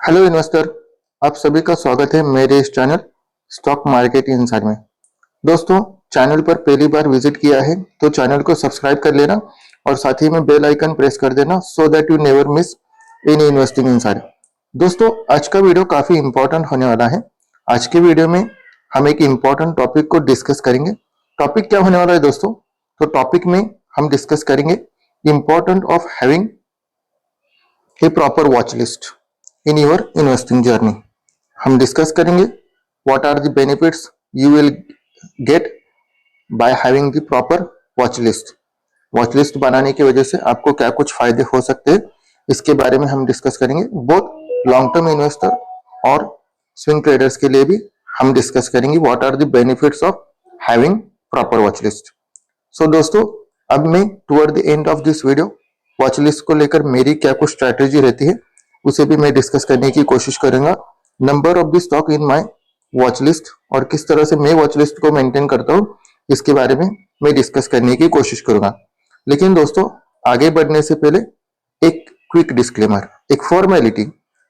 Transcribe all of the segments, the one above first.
Hello investor. आप सभी का स्वागत है मेरे इस चैनल स्टॉक मार्केट इनसाइड में। दोस्तों, चैनल पर पहली बार विजिट किया है तो चैनल को सब्सक्राइब कर लेना और साथ ही में बेल आइकन प्रेस कर देना so that you never miss any investing inside. दोस्तों, आज का वीडियो काफी इंपॉर्टेंट होने वाला है। आज के वीडियो में हम एक इम्पॉर्टेंट टॉपिक को डिस्कस करेंगे। टॉपिक क्या होने वाला है दोस्तों? तो टॉपिक में हम डिस्कस करेंगे important of having a proper watch list in your investing journey. हम डिस्कस करेंगे what are the benefits you will get by having the proper watch list. Watch list बनाने की वजह से आपको क्या कुछ फायदे हो सकते हैं, इसके बारे में हम डिस्कस करेंगे। बहुत लॉन्ग टर्म इन्वेस्टर और स्विंग ट्रेडर्स के लिए भी हम डिस्कस करेंगे what are the benefits of having proper watch list. So दोस्तों, अब मैं toward the end of this video watch list को लेकर मेरी क्या कुछ स्ट्रैटेजी रहती है उसे भी मैं डिस्कस करने की कोशिश करूंगा। Number of the stock in my watch list और किस तरह से मैं वॉच लिस्ट को मेंटेन करता हूँ इसके बारे में मैं डिस्कस करने की कोशिश करूंगा। लेकिन दोस्तों, आगे बढ़ने से पहले एक क्विक डिस्क्लेमर, एक फॉर्मेलिटी।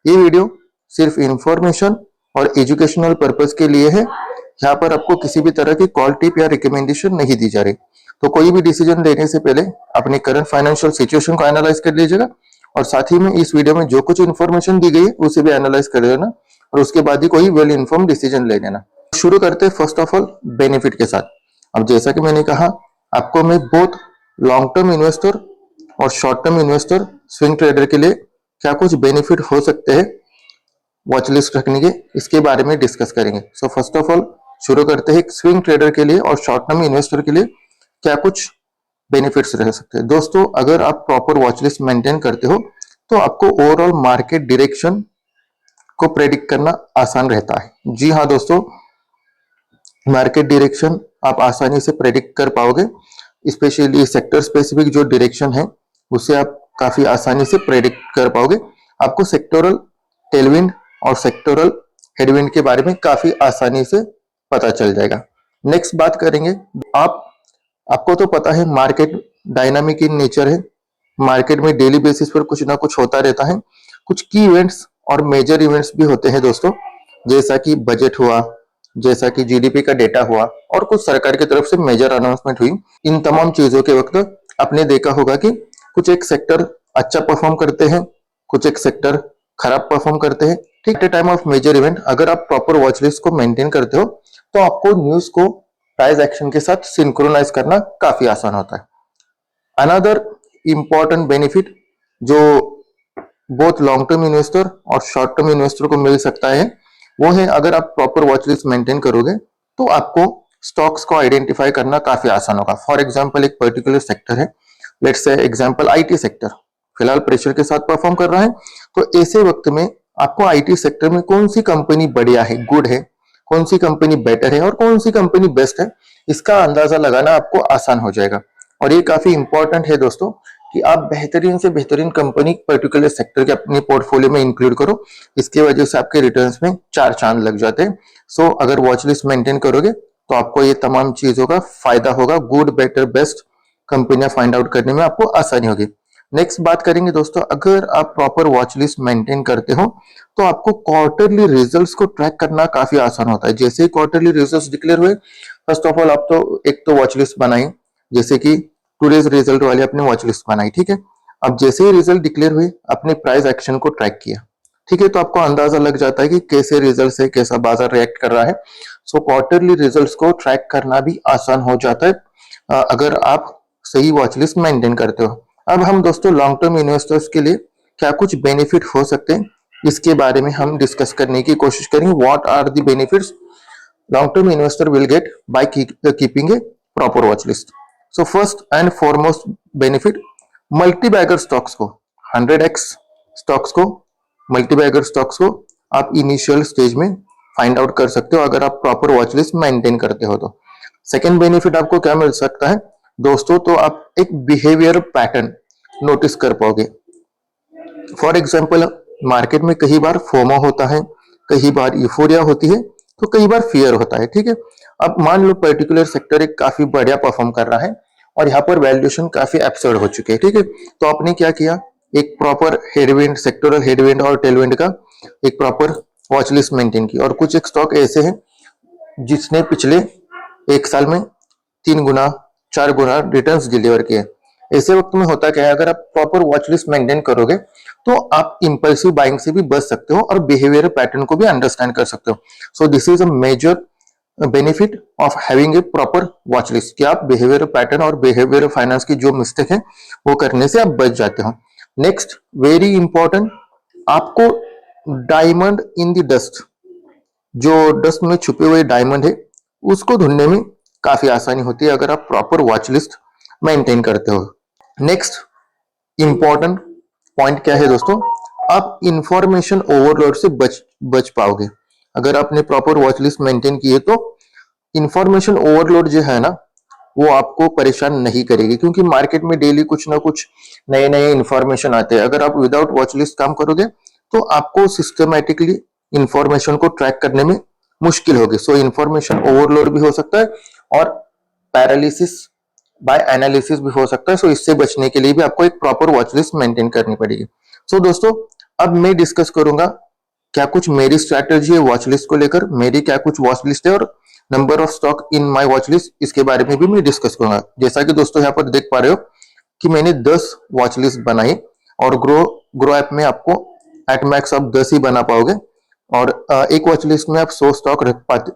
ये वीडियो सिर्फ इंफॉर्मेशन और एजुकेशनल पर्पज के लिए है। यहाँ पर आपको किसी भी तरह की कॉल टिप या रिकमेंडेशन नहीं दी जा रही। तो कोई भी डिसीजन लेने से पहले अपने करंट फाइनेंशियल सिचुएशन को एनालाइज कर लीजिएगा और साथ ही में इस वीडियो में जो कुछ इन्फॉर्मेशन दी गई है उसे भी एनालाइज कर लेना और उसके बाद ही कोई वेल इन्फॉर्म डिसीजन ले लेना। शुरू करते हैं फर्स्ट ऑफ ऑल बेनिफिट के साथ। अब जैसा कि मैंने कहा, आपको मैं बोथ लॉन्ग टर्म इन्वेस्टर और short term investor swing trader के लिए क्या कुछ बेनिफिट हो सकते हैं वॉच लिस्ट रखने के, इसके बारे में डिस्कस करेंगे। सो फर्स्ट ऑफ ऑल शुरू करते हैं स्विंग ट्रेडर के लिए और शॉर्ट टर्म इन्वेस्टर के लिए क्या कुछ बेनिफिट्स रह सकते हैं। दोस्तों, अगर आप प्रॉपर वॉच लिस्ट मेंटेन करते हो तो आपको ओवरऑल मार्केट डायरेक्शन को प्रेडिक्ट करना आसान रहता है। जी हाँ दोस्तों, मार्केट डायरेक्शन आप आसानी से प्रेडिक्ट कर पाओगे। स्पेशली सेक्टर स्पेसिफिक जो डायरेक्शन है उसे आप काफी आसानी से प्रेडिक्ट कर पाओगे। आपको सेक्टोरल टेलविंड और सेक्टोरल हेडविंड के बारे में काफी आसानी से पता चल जाएगा। नेक्स्ट बात करेंगे, आपको तो पता है मार्केट डायनामिक इन नेचर है। मार्केट में डेली बेसिस पर कुछ ना कुछ होता रहता है। कुछ की इवेंट्स और मेजर इवेंट्स भी होते हैं दोस्तों, जैसा कि बजट हुआ, जैसा कि जीडीपी का डेटा हुआ और कुछ सरकार की तरफ से मेजर अनाउंसमेंट हुई। इन तमाम चीजों के वक्त आपने देखा होगा कि कुछ एक सेक्टर अच्छा परफॉर्म करते हैं, कुछ एक सेक्टर खराब परफॉर्म करते हैं। ठीक at time of major event अगर आप प्रॉपर वॉच लिस्ट को मेंटेन करते हो तो आपको न्यूज को प्राइस एक्शन के साथ सिंक्रोनाइज करना काफी आसान होता है। अनदर इंपॉर्टेंट बेनिफिट जो बोथ लॉन्ग टर्म इन्वेस्टर और शॉर्ट टर्म इन्वेस्टर को मिल सकता है वो है, अगर आप प्रॉपर वॉच लिस्ट मेंटेन करोगे तो आपको स्टॉक्स को आइडेंटिफाई करना काफी आसान होगा। फॉर एग्जांपल, एक पर्टिकुलर सेक्टर है, let's say example IT sector फिलहाल प्रेशर के साथ परफॉर्म कर रहा है, तो ऐसे वक्त में आपको आईटी सेक्टर में कौन सी कंपनी बढ़िया है, गुड है, कौन सी कंपनी बेटर है और कौन सी कंपनी बेस्ट है, इसका अंदाजा लगाना आपको आसान हो जाएगा। और ये काफी इंपॉर्टेंट है दोस्तों कि आप बेहतरीन से बेहतरीन कंपनी पर्टिकुलर सेक्टर के अपने पोर्टफोलियो में इंक्लूड करो। इसकी वजह से आपके रिटर्न्स में चार चांद लग जाते हैं। सो अगर वॉच लिस्ट मेंटेन करोगे तो आपको ये तमाम चीजों का फायदा होगा। गुड, बेटर, बेस्ट कंपनियां फाइंड आउट करने में आपको आसानी होगी। नेक्स्ट बात करेंगे दोस्तों, अगर आप प्रॉपर वॉच लिस्ट मेंटेन करते हो तो आपको क्वार्टरली रिजल्ट्स को ट्रैक करना काफी आसान होता है। जैसे ही क्वार्टरली रिजल्ट्स डिक्लेयर हुए, फर्स्ट ऑफ ऑल आप तो एक तो वॉच लिस्ट बनाई, जैसे कि टुडेज रिजल्ट वाली आपने वॉच लिस्ट बनाई, ठीक है। अब जैसे ही रिजल्ट डिक्लेयर हुए अपने प्राइस एक्शन को ट्रैक किया, ठीक है, तो आपको अंदाजा लग जाता है कि कैसे रिजल्ट है, कैसा बाजार रिएक्ट कर रहा है। सो क्वार्टरली रिजल्ट्स को ट्रैक करना भी आसान हो जाता है अगर आप सही वॉच लिस्ट मेंटेन करते हो। अब हम दोस्तों लॉन्ग टर्म इन्वेस्टर्स के लिए क्या कुछ बेनिफिट हो सकते हैं इसके बारे में हम डिस्कस करने की कोशिश करेंगे। What are the benefits long term investor will get by keeping a proper watch list. So first and foremost benefit, multi bagger stocks को 100x स्टॉक्स को मल्टी बैगर स्टॉक्स को आप इनिशियल स्टेज में find out कर सकते हो अगर आप प्रॉपर वॉच लिस्ट मेंटेन करते हो तो। सेकेंड बेनिफिट आपको क्या मिल सकता है दोस्तों, तो आप एक बिहेवियर पैटर्न नोटिस कर पाओगे। फॉर एग्जाम्पल, मार्केट में कई बार फोमो होता है, कई बार यूफोरिया होती है, तो कई बार फियर होता है, ठीक है। अब मान लो पर्टिकुलर सेक्टर एक काफी बढ़िया परफॉर्म कर रहा है और यहाँ पर वैल्यूएशन काफी एब्सर्ड हो चुके हैं, ठीक है। तो आपने क्या किया, एक प्रॉपर हेडविंड, सेक्टोरल हेडविंड और टेलविंड का एक प्रॉपर वॉच लिस्ट मेंटेन की। और कुछ एक स्टॉक ऐसे हैं जिसने पिछले 1 साल में 3 गुना 4 गुना रिटर्न्स डिलीवर किए। ऐसे वक्त में होता क्या है, अगर आप प्रॉपर वॉच लिस्ट मेंटेन करोगे तो आप इंपल्सिव बाइंग से भी बच सकते हो और बिहेवियर पैटर्न को भी अंडरस्टैंड कर सकते हो। So this is a major benefit of having a proper watch list कि आप बिहेवियर पैटर्न और बिहेवियर फाइनेंस की जो मिस्टेक है वो करने से आप बच जाते हो। नेक्स्ट वेरी इंपॉर्टेंट, आपको डायमंड इन द डस्ट, जो डस्ट में छुपे हुए डायमंड है उसको ढूंढने में काफी आसानी होती है अगर आप प्रॉपर वॉच लिस्ट मेंटेन करते हो। नेक्स्ट इंपॉर्टेंट पॉइंट क्या है दोस्तों, आप इंफॉर्मेशन ओवरलोड से बच पाओगे। अगर आपने प्रॉपर वॉच लिस्ट मेंटेन की है तो इंफॉर्मेशन ओवरलोड जो है ना वो आपको परेशान नहीं करेगी, क्योंकि मार्केट में डेली कुछ ना कुछ नए नए इंफॉर्मेशन आते हैं। अगर आप विदाउट वॉच लिस्ट काम करोगे तो आपको सिस्टमेटिकली इंफॉर्मेशन को ट्रैक करने में मुश्किल होगी। सो इंफॉर्मेशन ओवरलोड भी हो सकता है और पैरालिसिस बाय एनालिसिस भी हो सकता है। सो इससे बचने के लिए भी आपको एक प्रॉपर वॉच लिस्ट मेंटेन करनी पड़ेगी। सो दोस्तों, अब मैं डिस्कस करूंगा क्या कुछ मेरी स्ट्रैटेजी है वॉच लिस्ट को लेकर, मेरी क्या कुछ वॉच लिस्ट है और number of stock in my watch list, इसके बारे में भी मैं डिस्कस करूंगा। जैसा कि दोस्तों यहाँ पर देख पा रहे हो कि मैंने 10 वॉच लिस्ट बनाई और ग्रो ऐप में आपको एट मैक्स आप 10 ही बना पाओगे और एक वॉच लिस्ट में आप 100 स्टॉक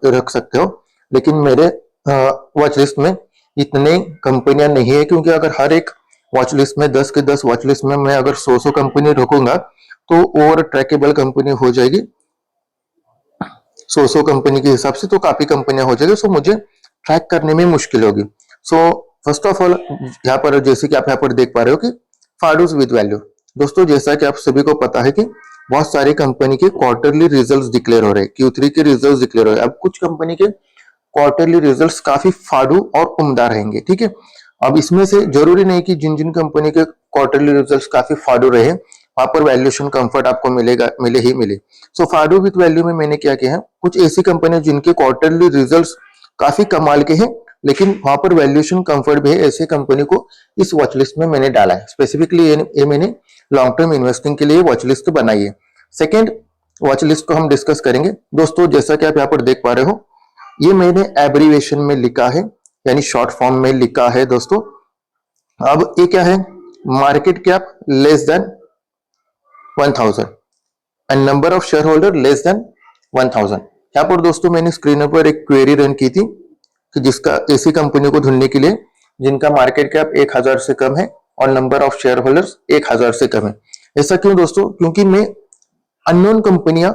रख सकते हो। लेकिन मेरे वॉच लिस्ट में इतने कंपनियां नहीं है, क्योंकि अगर हर एक वॉच लिस्ट में 10 के 10 वॉच लिस्ट में मैं अगर 100 कंपनी रखूंगा तो ओवर ट्रैकेबल कंपनी हो जाएगी 100 कंपनी के हिसाब से, तो काफी कंपनियां हो जाएगी। सो मुझे ट्रैक करने में मुश्किल होगी। सो फर्स्ट ऑफ ऑल यहाँ पर जैसे कि आप यहाँ पर देख पा रहे हो कि फाडूस विद वैल्यू। दोस्तों जैसा कि आप सभी को पता है कि बहुत सारी कंपनी के क्वार्टरली रिजल्ट्स डिक्लेयर हो रहे हैं, Q3 के रिजल्ट्स डिक्लेयर हो रहे हैं। अब कुछ कंपनी के क्वार्टरली रिजल्ट्स काफी फाड़ू और उम्दा रहेंगे, ठीक है। अब इसमें से जरूरी नहीं कि जिन जिन कंपनी के क्वार्टरली रिजल्ट्स काफी फाड़ू रहे वहां पर वैल्यूएशन कंफर्ट आपको मिले ही मिले। सो फाड़ू विथ वैल्यू में मैंने क्या किया है, कुछ ऐसी कंपनी जिनके क्वार्टरली रिजल्ट्स काफी कमाल के हैं लेकिन वहां पर वैल्यूएशन कंफर्ट भी है, ऐसे कंपनी को इस वॉच लिस्ट में मैंने डाला है। स्पेसिफिकली ये मैंने लॉन्ग टर्म इन्वेस्टिंग के लिए वॉच लिस्ट बनाई है। सेकेंड वॉच लिस्ट को हम डिस्कस करेंगे। दोस्तों जैसा कि आप यहाँ पर देख पा रहे हो, ये मैंने एब्रीवेशन में लिखा है, यानी शॉर्ट फॉर्म में लिखा है दोस्तों। अब ये क्या है, market cap less than 1000 and number of share holder less than 1000। यहाँ पर दोस्तों मैंने स्क्रीन पर एक क्वेरी रन की थी कि जिसका ऐसी कंपनी को ढूंढने के लिए जिनका मार्केट कैप 1000 से कम है और नंबर ऑफ शेयर होल्डर्स 1000 से कम है। ऐसा क्यों दोस्तों, क्योंकि मैं अननोन कंपनियां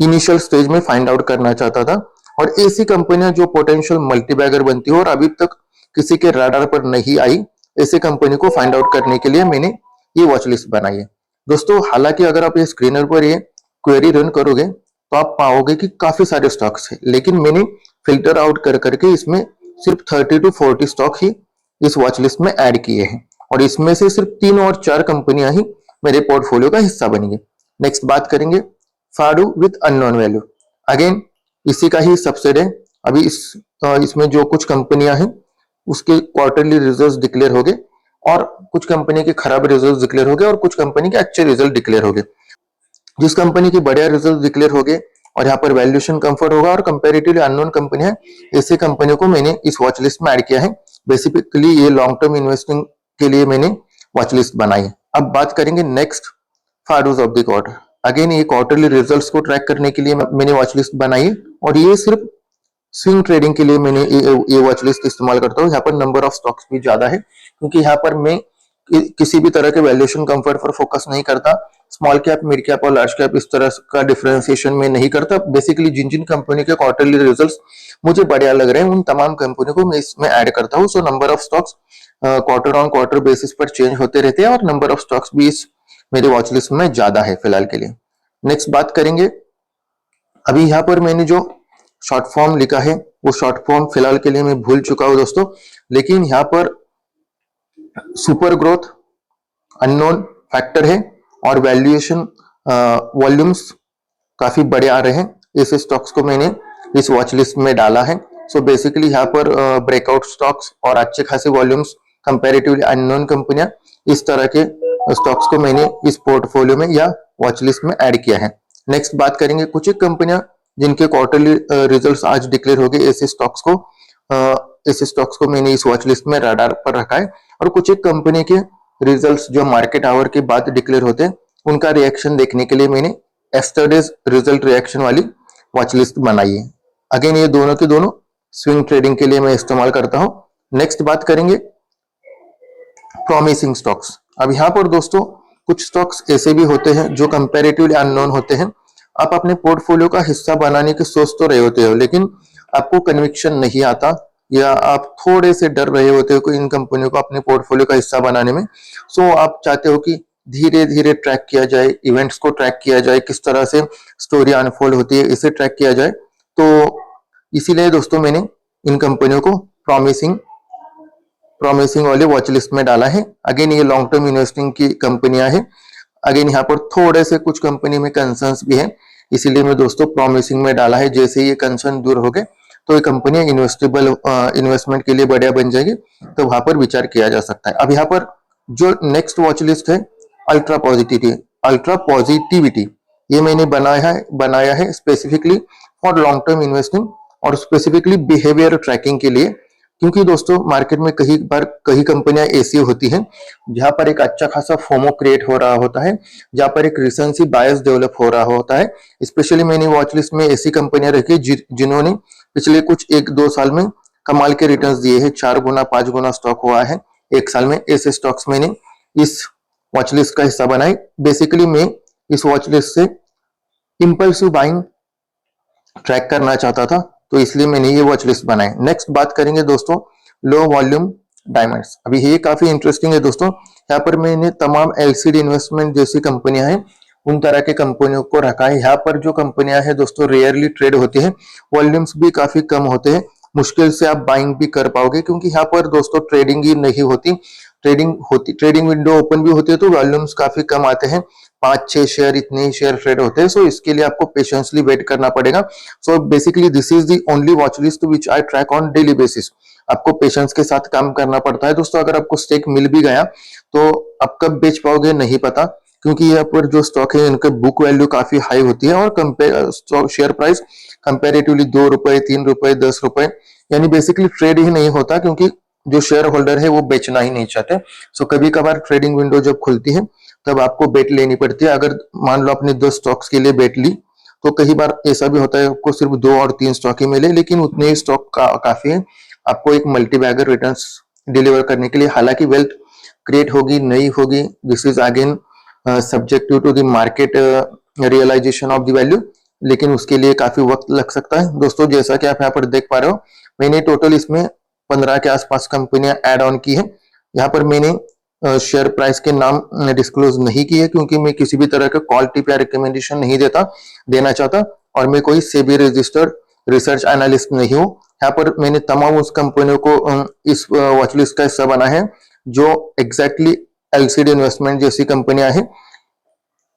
इनिशियल स्टेज में फाइंड आउट करना चाहता था और ऐसी कंपनियां जो पोटेंशियल मल्टीबैगर बनती हो और अभी तक किसी के राडार पर नहीं आई, ऐसे कंपनी को फाइंड आउट करने के लिए मैंने ये वॉच लिस्ट बनाई है दोस्तों। हालांकि अगर आप ये स्क्रीनर पर ये क्वेरी रन करोगे तो आप पाओगे कि काफी सारे स्टॉक्स है, लेकिन मैंने फिल्टर आउट कर करके इसमें सिर्फ 30 to 40 स्टॉक ही इस वॉच लिस्ट में ऐड किए हैं और इसमें से सिर्फ 3 और 4 कंपनियां ही मेरे पोर्टफोलियो का हिस्सा बनेंगे। नेक्स्ट बात करेंगे फाडू विथ अननोन वैल्यू। अगेन इसी का ही सबसेट है। अभी इसमें जो कुछ कंपनियां हैं उसके क्वार्टरली रिजल्ट्स डिक्लेयर हो गए और कुछ कंपनी के खराब रिजल्ट्स डिक्लेयर हो गए और कुछ कंपनी के अच्छे रिजल्ट डिक्लेयर हो गए। जिस कंपनी के बढ़िया रिजल्ट डिक्लेयर हो गए और यहाँ पर वैल्यूएशन कंफर्ट होगा और कंपैरेटिवली अननोन कंपनी है, ऐसी कंपनियों को मैंने इस वॉच लिस्ट में ऐड किया है। बेसिकली ये लॉन्ग टर्म इन्वेस्टिंग के लिए मैंने वॉच लिस्ट बनाई है। अब बात करेंगे नेक्स्ट फाडूज ऑफ द क्वार्टर। अगेन ये क्वार्टरली रिजल्ट्स को ट्रैक करने के लिए मैंने वॉच लिस्ट बनाई है और ये सिर्फ स्विंग ट्रेडिंग के लिए मैंने ये वॉच लिस्ट इस्तेमाल करता हूँ। यहाँ पर नंबर ऑफ स्टॉक्स भी ज्यादा है क्योंकि यहाँ पर मैं किसी भी तरह के वैल्यूएशन कंफर्ट पर फोकस नहीं करता। स्मॉल कैप, मिड कैप और लार्ज कैप इस तरह का डिफरेंशिएशन में नहीं करता। बेसिकली जिन जिन कंपनी के क्वार्टरली रिजल्ट्स मुझे बढ़िया लग रहे हैं उन तमाम कंपनी को मैं इसमें ऐड करता हूँ। So number of stocks quarter on quarter basis पर चेंज होते रहते हैं और नंबर ऑफ स्टॉक्स भी इस मेरे वॉच लिस्ट में ज्यादा है फिलहाल के लिए। नेक्स्ट बात करेंगे, अभी यहाँ पर मैंने जो शॉर्ट फॉर्म लिखा है वो शॉर्ट फॉर्म फिलहाल के लिए मैं भूल चुका हूं दोस्तों, लेकिन यहाँ पर सुपर ग्रोथ अननोन फैक्टर है और वैल्यूएशन वॉल्यूम्स काफी बड़े आ रहे हैं। ऐसे स्टॉक्स को मैंने इस वॉच लिस्ट में डाला है। सो बेसिकली यहाँ पर ब्रेकआउट स्टॉक्स और अच्छे खासे वॉल्यूम्स कंपैरेटिवली अननोन कंपनियां, इस तरह के स्टॉक्स को मैंने इस पोर्टफोलियो में या वॉच लिस्ट में ऐड किया है। नेक्स्ट बात करेंगे कुछ एक कंपनियां जिनके क्वार्टरली रिजल्ट्स आज डिक्लेयर हो गए, ऐसे स्टॉक्स को मैंने इस वॉच लिस्ट में रडार पर रखा है। और कुछ एक कंपनी के रिजल्ट्स जो मार्केट आवर के बाद डिक्लेयर होते हैं उनका रिएक्शन देखने के लिए मैंने यस्टरडेज रिजल्ट रिएक्शन वाली वॉच लिस्ट बनाई है। अगेन ये दोनों के दोनों स्विंग ट्रेडिंग के लिए मैं इस्तेमाल करता हूं। नेक्स्ट बात करेंगे प्रॉमिसिंग स्टॉक्स। अब यहाँ पर दोस्तों कुछ स्टॉक्स ऐसे भी होते हैं जो कंपैरेटिवली अननोन होते हैं। आप अपने पोर्टफोलियो का हिस्सा बनाने की सोच तो रहे होते हो, लेकिन आपको कन्विक्शन नहीं आता या आप थोड़े से डर रहे होते हो कि इन कंपनियों को अपने पोर्टफोलियो का हिस्सा बनाने में। सो आप चाहते हो कि धीरे धीरे ट्रैक किया जाए, इवेंट्स को ट्रैक किया जाए, किस तरह से स्टोरी अनफोल्ड होती है इसे ट्रैक किया जाए। तो इसीलिए दोस्तों मैंने इन कंपनियों को प्रॉमिसिंग वाले वॉच लिस्ट में डाला है। अगेन ये लॉन्ग टर्म इन्वेस्टिंग की कंपनियां हैं। अगेन यहाँ पर थोड़े से कुछ कंपनी में कंसर्न्स भी है, इसीलिए मैं दोस्तों प्रॉमिसिंग में डाला है। जैसे ये कंसर्न दूर हो गए तो ये कंपनियां इन्वेस्टमेंट के लिए बढ़िया बन जाएगी, तो वहां पर विचार किया जा सकता है। अब यहाँ पर जो नेक्स्ट वॉच लिस्ट है अल्ट्रा पॉजिटिविटी, ये मैंने बनाया है specifically for long term investing और स्पेसिफिकली बिहेवियर ट्रैकिंग के लिए। क्योंकि दोस्तों मार्केट में कई कंपनियां ऐसी होती हैं जहां पर एक अच्छा खासा फोमो क्रिएट हो रहा होता है, जहां पर एक रिसेंसी बायस डेवलप हो रहा होता है। स्पेशली मैंने वॉच लिस्ट में ऐसी कंपनियां रखी जिन्होंने पिछले कुछ 1-2 साल में कमाल के रिटर्न्स दिए हैं, 4 गुना 5 गुना स्टॉक हुआ है एक साल में। ऐसे स्टॉक्स मैंने इस वॉच लिस्ट का हिस्सा बनाए। बेसिकली मैं इस वॉच लिस्ट से इंपल्सिव बाइंग ट्रैक करना चाहता था, तो इसलिए मैंने ये वॉच लिस्ट बनाई। नेक्स्ट बात करेंगे दोस्तों लो वॉल्यूम डायमंड्स। अभी ये काफी इंटरेस्टिंग है दोस्तों। यहाँ पर मैंने तमाम एलसीडी इन्वेस्टमेंट जैसी कंपनियां हैं उन तरह के कंपनियों को रखा है। यहाँ पर जो कंपनियां हैं दोस्तों रेयरली ट्रेड होती हैं, वॉल्यूम्स भी काफी कम होते हैं, मुश्किल से आप बाइंग भी कर पाओगे क्योंकि यहाँ पर दोस्तों ट्रेडिंग ही नहीं होती। ट्रेडिंग विंडो ओपन भी होती है तो वॉल्यूम्स काफी कम आते हैं, 5-6 शेयर इतने ही शेयर ट्रेड होते हैं। सो इसके लिए आपको पेशेंसली वेट करना पड़ेगा। So basically this is the only watch list which I track on daily basis. आपको पेशेंस के साथ काम करना पड़ता है दोस्तों। अगर आपको स्टेक मिल भी गया तो आप कब बेच पाओगे नहीं पता, क्योंकि यहाँ पर जो स्टॉक है इनका बुक वैल्यू काफी हाई होती है और शेयर प्राइस कंपेरेटिवली 2 रुपए 3 रुपए 10 रुपए यानी बेसिकली ट्रेड ही नहीं होता, क्योंकि जो शेयर होल्डर है वो बेचना ही नहीं चाहते। सो कभी कभार ट्रेडिंग विंडो जब खुलती है तब आपको बेट लेनी पड़ती है। अगर मान लो आपने 10 स्टॉक्स के लिए बेट ली तो कई बार ऐसा भी होता है आपको सिर्फ 2 और 3 स्टॉक ही मिले, लेकिन उतने ही स्टॉक काफी है आपको एक मल्टीबैगर रिटर्न्स डिलीवर करने के लिए। हालांकि वेल्थ क्रिएट होगी नहीं होगी this is again subjective to the market realisation of the value, लेकिन उसके लिए काफी वक्त लग सकता है दोस्तों। जैसा कि आप यहाँ पर देख पा रहे हो मैंने टोटल इसमें 15 के आसपास कंपनियां ऐड ऑन की है। यहाँ पर मैंने शेयर प्राइस के नाम डिस्क्लोज नहीं किए क्योंकि मैं किसी भी तरह का कॉल टिप या रिकमेंडेशन नहीं देना चाहता और मैं कोई सेबी रजिस्टर्ड रिसर्च एनालिस्ट नहीं हूँ। यहाँ पर मैंने तमाम उस कंपनियों को इस वॉच लिस्ट का हिस्सा बना है जो एग्जैक्टली एलसीडी इन्वेस्टमेंट जैसी कंपनियां हैं,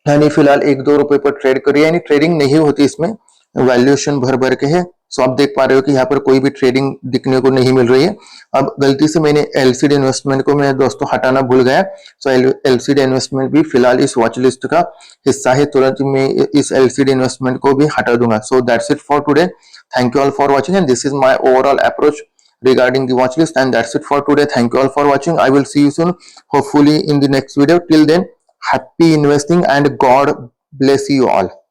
यानी फिलहाल 1-2 रुपए पर ट्रेड करिए, यानी ट्रेडिंग नहीं होती इसमें, वैल्यूएशन भर के है। सो आप देख पा रहे हो कि यहाँ पर कोई भी ट्रेडिंग दिखने को नहीं मिल रही है। अब गलती से मैंने एलसीडी इन्वेस्टमेंट को मैं दोस्तों हटाना भूल गया। सो एलसीडी इन्वेस्टमेंट भी फिलहाल इस वॉच लिस्ट का हिस्सा है, तुरंत मैं इस एलसीडी इन्वेस्टमेंट को भी हटा दूंगा। So that's it for today. Thank you all for watching and this is my overall approach regarding the watch list, and that's it for today. Thank you all for watching. I will see you soon, hopefully in the next video. Till then, happy investing and God bless you all.